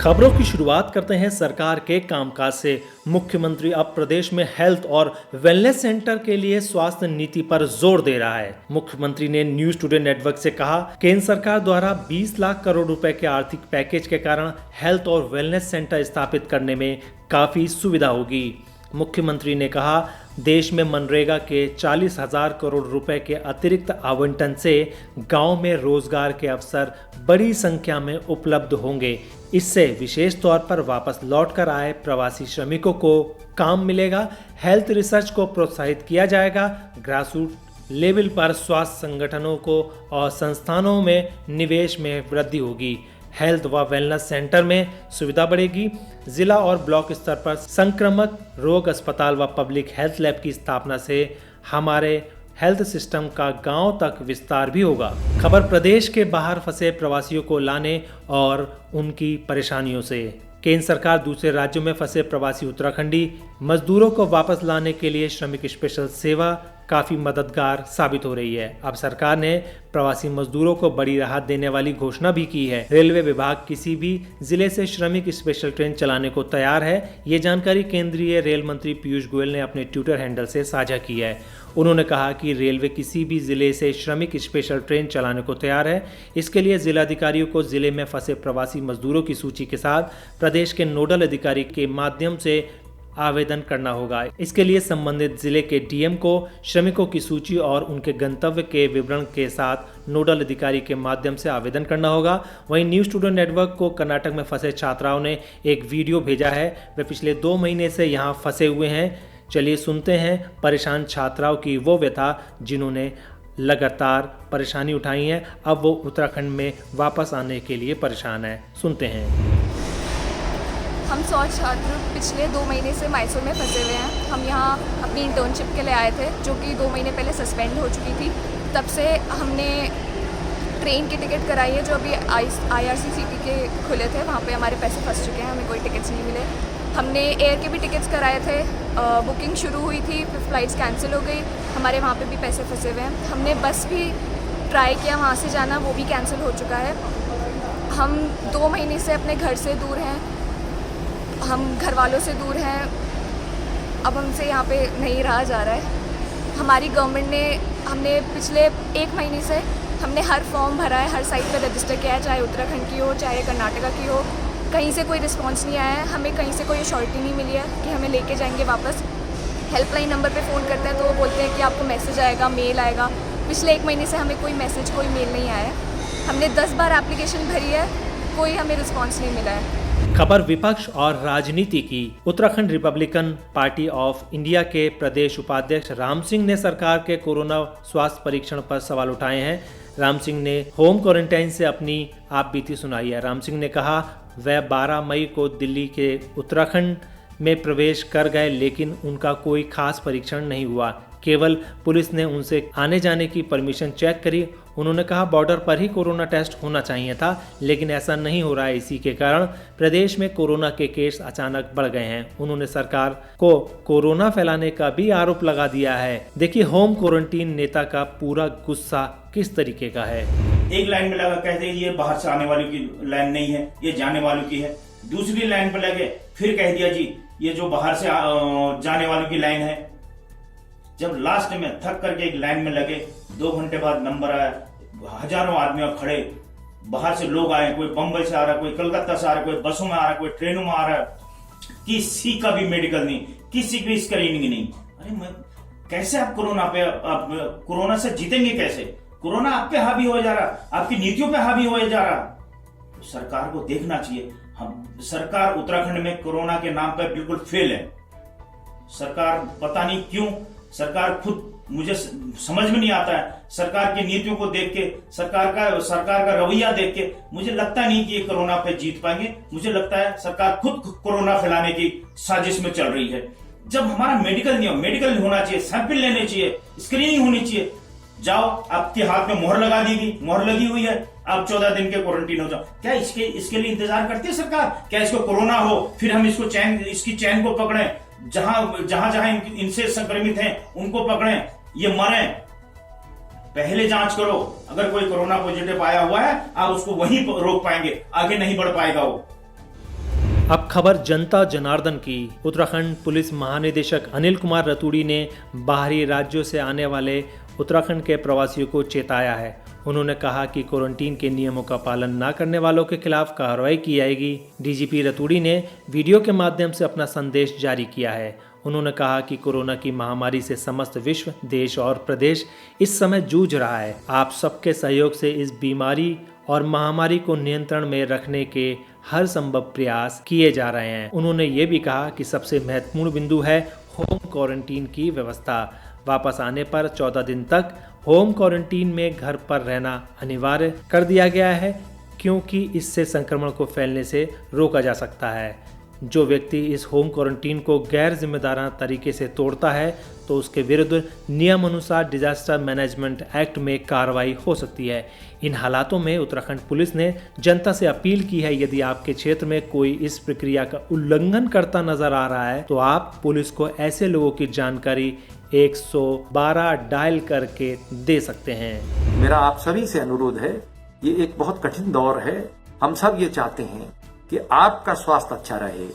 खबरों की शुरुआत करते हैं सरकार के कामकाज से। मुख्यमंत्री अब प्रदेश में हेल्थ और वेलनेस सेंटर के लिए स्वास्थ्य नीति पर जोर दे रहा है। मुख्यमंत्री ने न्यूज टुडे नेटवर्क से कहा, केंद्र सरकार द्वारा 20 लाख करोड़ रुपए के आर्थिक पैकेज के कारण हेल्थ और वेलनेस सेंटर स्थापित करने में काफी सुविधा होगी। मुख्यमंत्री ने कहा, देश में मनरेगा के 40,000 करोड़ रुपए के अतिरिक्त आवंटन से गांव में रोजगार के अवसर बड़ी संख्या में उपलब्ध होंगे। इससे विशेष तौर पर वापस लौटकर आए प्रवासी श्रमिकों को काम मिलेगा। हेल्थ रिसर्च को प्रोत्साहित किया जाएगा। ग्रासरूट लेवल पर स्वास्थ्य संगठनों को और संस्थानों में निवेश में वृद्धि होगी। हेल्थ व वेलनेस सेंटर में सुविधा बढ़ेगी। जिला और ब्लॉक स्तर पर संक्रामक रोग अस्पताल व पब्लिक हेल्थ लैब की स्थापना से हमारे हेल्थ सिस्टम का गांव तक विस्तार भी होगा। खबर प्रदेश के बाहर फंसे प्रवासियों को लाने और उनकी परेशानियों से। केंद्र सरकार दूसरे राज्यों में फंसे प्रवासी उत्तराखंडी मजदूरों को वापस लाने के लिए श्रमिक स्पेशल सेवा काफी मददगार साबित हो रही है। अब सरकार ने प्रवासी मजदूरों को बड़ी राहत देने वाली घोषणा भी की है। रेलवे विभाग किसी भी जिले से श्रमिक स्पेशल ट्रेन चलाने को तैयार है। ये जानकारी केंद्रीय रेल मंत्री पीयूष गोयल ने अपने ट्विटर हैंडल से साझा की है। उन्होंने कहा कि रेलवे किसी भी जिले से श्रमिक स्पेशल ट्रेन चलाने को तैयार है। इसके लिए जिलाधिकारियों को जिले में फंसे प्रवासी मजदूरों की सूची के साथ प्रदेश के नोडल अधिकारी के माध्यम से आवेदन करना होगा। इसके लिए संबंधित जिले के डीएम को श्रमिकों की सूची और उनके गंतव्य के विवरण के साथ नोडल अधिकारी के माध्यम से आवेदन करना होगा। वहीं न्यूज टुडे नेटवर्क को कर्नाटक में फंसे छात्राओं ने एक वीडियो भेजा है। वे पिछले 2 महीने से यहाँ फंसे हुए हैं। चलिए सुनते हैं परेशान छात्राओं की वो व्यथा जिन्होंने लगातार परेशानी उठाई है। अब वो उत्तराखंड में वापस आने के लिए परेशान है। सुनते हैं। हम 100 छात्र पिछले 2 महीने से मैसूर में फंसे हुए हैं। हम यहाँ अपनी इंटर्नशिप के लिए आए थे, जो कि 2 महीने पहले सस्पेंड हो चुकी थी। तब से हमने ट्रेन की टिकट कराई है, जो अभी IRCTC के खुले थे, वहाँ पे हमारे पैसे फंस चुके हैं, हमें कोई टिकट्स नहीं मिले। हमने एयर के भी टिकट्स कराए थे, बुकिंग शुरू हुई थी, फिर फ्लाइट्स कैंसिल हो गई, हमारे वहाँ पे भी पैसे फंसे हुए हैं। हमने बस भी ट्राई किया वहाँ से जाना, वो भी कैंसिल हो चुका है। हम 2 महीने से अपने घर से दूर हैं, हम घर वालों से दूर हैं। अब हमसे यहाँ पे नहीं रहा जा रहा है। हमारी गवर्नमेंट ने हमने पिछले 1 महीने से हमने हर फॉर्म भरा है, हर साइट पर रजिस्टर किया है, चाहे उत्तराखंड की हो चाहे कर्नाटका की हो। कहीं से कोई रिस्पांस नहीं आया है। हमें कहीं से कोई अश्योरिटी नहीं मिली है कि हमें लेके जाएंगे वापस। हेल्पलाइन नंबर पे फ़ोन करते हैं तो वो बोलते हैं कि आपको मैसेज आएगा, मेल आएगा। पिछले 1 महीने से हमें कोई मैसेज, कोई मेल नहीं आया है। हमने 10 बार एप्लीकेशन भरी है, कोई हमें रिस्पॉन्स नहीं मिला है। खबर विपक्ष और राजनीति की। Uttarakhand Republican party of India के प्रदेश उपाध्यक्ष राम सिंह ने सरकार के कोरोना स्वास्थ्य परीक्षण पर सवाल उठाए हैं। राम सिंह ने होम क्वारंटाइन से अपनी आपबीती सुनाई है। राम सिंह ने कहा, वह 12 मई को दिल्ली के उत्तराखंड में प्रवेश कर गए, लेकिन उनका कोई खास परीक्षण नहीं हुआ। केवल पुलिस ने उनसे आने जाने की परमिशन चेक करी। उन्होंने कहा, बॉर्डर पर ही कोरोना टेस्ट होना चाहिए था, लेकिन ऐसा नहीं हो रहा है। इसी के कारण प्रदेश में कोरोना के केस अचानक बढ़ गए हैं। उन्होंने सरकार को कोरोना फैलाने का भी आरोप लगा दिया है। देखिए होम क्वारंटीन नेता का पूरा गुस्सा किस तरीके का है। एक लाइन में लगा कहते ये बाहर से आने वालों की लाइन नहीं है, ये जाने वालों की है। दूसरी लाइन पर लगे फिर कह दिया जी ये जो बाहर से जाने वालों की लाइन है। जब लास्ट में थक करके एक लाइन में लगे, 2 घंटे बाद नंबर आया, हजारों आदमी खड़े, बाहर से लोग आए, कोई बंबई से आ रहा, कोई कलकत्ता से आ रहा, कोई बसों में आ रहा, कोई ट्रेनों में आ रहा, किसी का भी मेडिकल नहीं, किसी की स्क्रीनिंग नहीं। अरे मैं कैसे आप कोरोना से जीतेंगे कैसे? कोरोना आप पे हावी हो जा रहा, आपकी नीतियों पे हावी हो जा रहा। तो सरकार को देखना चाहिए। हम सरकार उत्तराखंड में कोरोना के नाम पर बिल्कुल फेल है। सरकार पता नहीं क्यों, सरकार खुद मुझे समझ में नहीं आता है। सरकार की नीतियों को देख के, सरकार का रवैया देख के मुझे लगता नहीं कि ये कोरोना पे जीत पाएंगे। मुझे लगता है सरकार खुद कोरोना फैलाने की साजिश में चल रही है। जब हमारा मेडिकल नहीं हो, मेडिकल होना चाहिए, सैंपल लेने चाहिए, स्क्रीनिंग होनी चाहिए। जाओ, आपके हाथ में मोहर लगा दी गई, मोहर लगी हुई है, आप 14 दिन के क्वारंटीन हो जाओ। क्या इसके लिए इंतजार करती है सरकार? क्या इसको कोरोना हो फिर हम इसकी चैन को पकड़े, जहां इनसे संक्रमित हैं उनको पकड़े, ये मरे। पहले जांच करो, अगर कोई कोरोना पॉजिटिव आया हुआ है आप उसको वहीं रोक पाएंगे, आगे नहीं बढ़ पाएगा वो। अब खबर जनता जनार्दन की। उत्तराखंड पुलिस महानिदेशक अनिल कुमार रतूड़ी ने बाहरी राज्यों से आने वाले उत्तराखंड के प्रवासियों को चेताया है। उन्होंने कहा कि क्वारंटीन के नियमों का पालन न करने वालों के खिलाफ कार्रवाई की जाएगी। डीजीपी रतूड़ी ने वीडियो के माध्यम से अपना संदेश जारी किया है। उन्होंने कहा कि कोरोना की महामारी से समस्त विश्व, देश और प्रदेश इस समय जूझ रहा है। आप सबके सहयोग से इस बीमारी और महामारी को नियंत्रण में रखने के हर संभव प्रयास किए जा रहे हैं। उन्होंने ये भी कहा कि सबसे महत्वपूर्ण बिंदु है होम क्वारंटीन की व्यवस्था। वापस आने पर 14 दिन तक होम क्वारंटीन में घर पर रहना अनिवार्य कर दिया गया है, क्योंकि इससे संक्रमण को फैलने से रोका जा सकता है। जो व्यक्ति इस होम क्वारंटीन को गैर जिम्मेदाराना तरीके से तोड़ता है तो उसके विरुद्ध नियम अनुसार डिजास्टर मैनेजमेंट एक्ट में कार्रवाई हो सकती है। इन हालातों में उत्तराखंड पुलिस ने जनता से अपील की है, यदि आपके क्षेत्र में कोई इस प्रक्रिया का उल्लंघन करता नजर आ रहा है तो आप पुलिस को ऐसे लोगों की जानकारी 112 डायल करके दे सकते हैं। मेरा आप सभी से अनुरोध है, ये एक बहुत कठिन दौर है। हम सब ये चाहते हैं कि आपका स्वास्थ्य अच्छा रहे,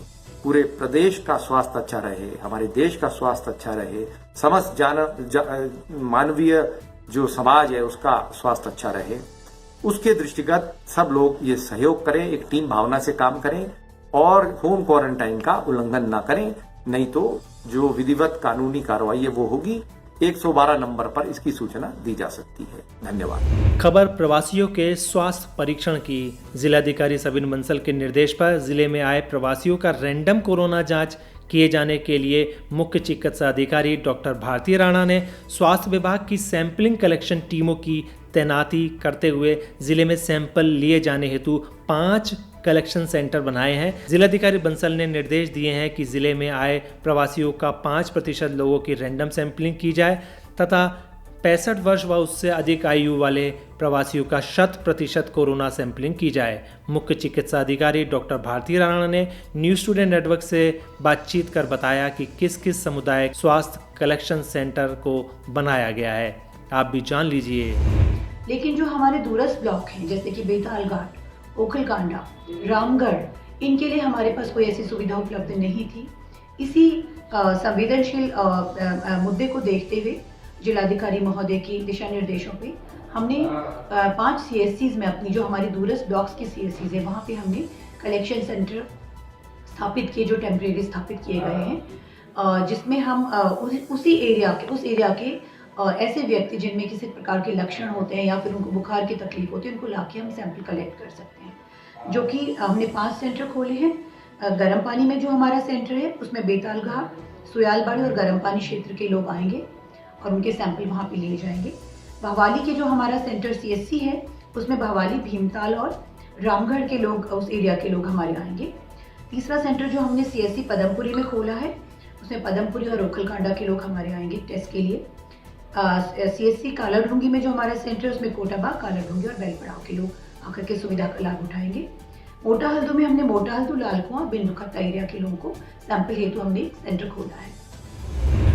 पूरे प्रदेश का स्वास्थ्य अच्छा रहे, हमारे देश का स्वास्थ्य अच्छा रहे, समस्त मानवीय जो समाज है उसका स्वास्थ्य अच्छा रहे। उसके दृष्टिगत सब लोग ये सहयोग करें, एक टीम भावना से काम करें और होम क्वारंटाइन का उल्लंघन ना करें, नहीं तो जो विधिवत कानूनी कार्रवाई है वो होगी। 112 नंबर पर इसकी सूचना दी जा सकती है। धन्यवाद। खबर प्रवासियों के स्वास्थ्य परीक्षण की। जिलाधिकारी सबिन बंसल के निर्देश पर जिले में आए प्रवासियों का रैंडम कोरोना जांच किए जाने के लिए मुख्य चिकित्सा अधिकारी डॉक्टर भारती राणा ने स्वास्थ्य विभाग की सैंपलिंग कलेक्शन टीमों की तैनाती करते हुए जिले में सैंपल लिए जाने हेतु 5 कलेक्शन सेंटर बनाए हैं। जिलाधिकारी बंसल ने निर्देश दिए हैं कि जिले में आए प्रवासियों का 5% लोगों की रैंडम सैंपलिंग की जाए तथा 65 वर्ष व उससे अधिक आयु वाले प्रवासियों का 100% कोरोना सैंपलिंग की जाए। मुख्य चिकित्सा अधिकारी डॉक्टर भारती राणा ने न्यूज स्टूडेंट नेटवर्क से बातचीत कर बताया कि किस किस सामुदायिक स्वास्थ्य कलेक्शन सेंटर को बनाया गया है। आप भी जान लीजिए। लेकिन जो हमारे दूरस्थ ब्लॉक हैं जैसे कि बेताल घाट, ओखलकांडा, रामगढ़, इनके लिए हमारे पास कोई ऐसी सुविधा उपलब्ध नहीं थी। इसी संवेदनशील मुद्दे को देखते हुए जिलाधिकारी महोदय की दिशा निर्देशों पे हमने 5 CSCs में अपनी जो हमारी दूरस्थ ब्लॉक्स की CSCs है वहाँ पे हमने कलेक्शन सेंटर स्थापित किए, जो टेम्परेरी स्थापित किए गए हैं, जिसमें हम उस एरिया के ऐसे व्यक्ति जिनमें किसी प्रकार के लक्षण होते हैं या फिर उनको बुखार की तकलीफ होती है, उनको लाके हम सैंपल कलेक्ट कर सकते हैं। जो कि हमने 5 सेंटर खोले हैं। गर्म पानी में जो हमारा सेंटर है उसमें बेताल घाट, सुयालबाड़ी और गर्म पानी क्षेत्र के लोग आएंगे और उनके सैंपल वहाँ पे लिए जाएंगे। भवाली के जो हमारा सेंटर CSC है उसमें भवाली, भीमताल और रामगढ़ के लोग, उस एरिया के लोग हमारे आएंगे। तीसरा सेंटर जो हमने CSC पदमपुरी में खोला है उसमें पदमपुरी और ओखलकांडा के लोग हमारे आएंगे टेस्ट के लिए। CSC कालाढूंगी में जो हमारा सेंटर है उसमें कोटाबाग, कालाढूंगी और बेलपड़ाव के लोग आकर के सुविधा का लाभ उठाएंगे। मोटा हल्दू में हमने मोटा हल्दू, लालकुआं, बिंदुखत्ता एरिया के लोगों को सैंपल हेतु हमने एक सेंटर खोला है।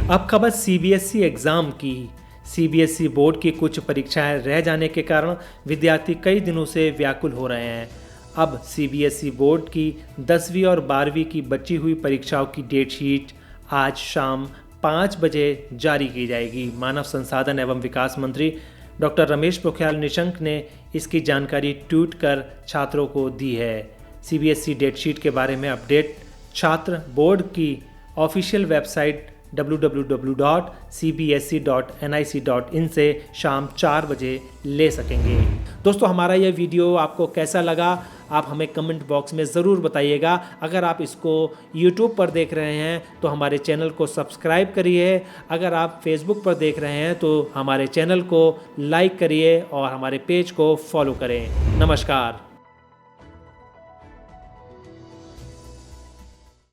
अब खबर CBSE एग्जाम की। CBSE बोर्ड की कुछ परीक्षाएं रह जाने के कारण विद्यार्थी कई दिनों से व्याकुल हो रहे हैं। अब CBSE बोर्ड की 10वीं और 12वीं की बची हुई परीक्षाओं की डेट शीट आज शाम 5 बजे जारी की जाएगी। मानव संसाधन एवं विकास मंत्री डॉक्टर रमेश पोखरियाल निशंक ने इसकी जानकारी ट्वीट कर छात्रों को दी है। CBSE डेट शीट के बारे में अपडेट छात्र बोर्ड की ऑफिशियल वेबसाइट www.cbse.nic.in से शाम 4 बजे ले सकेंगे। दोस्तों, हमारा यह वीडियो आपको कैसा लगा आप हमें कमेंट बॉक्स में ज़रूर बताइएगा। अगर आप इसको YouTube पर देख रहे हैं तो हमारे चैनल को सब्सक्राइब करिए। अगर आप Facebook पर देख रहे हैं तो हमारे चैनल को लाइक करिए और हमारे पेज को फॉलो करें। नमस्कार।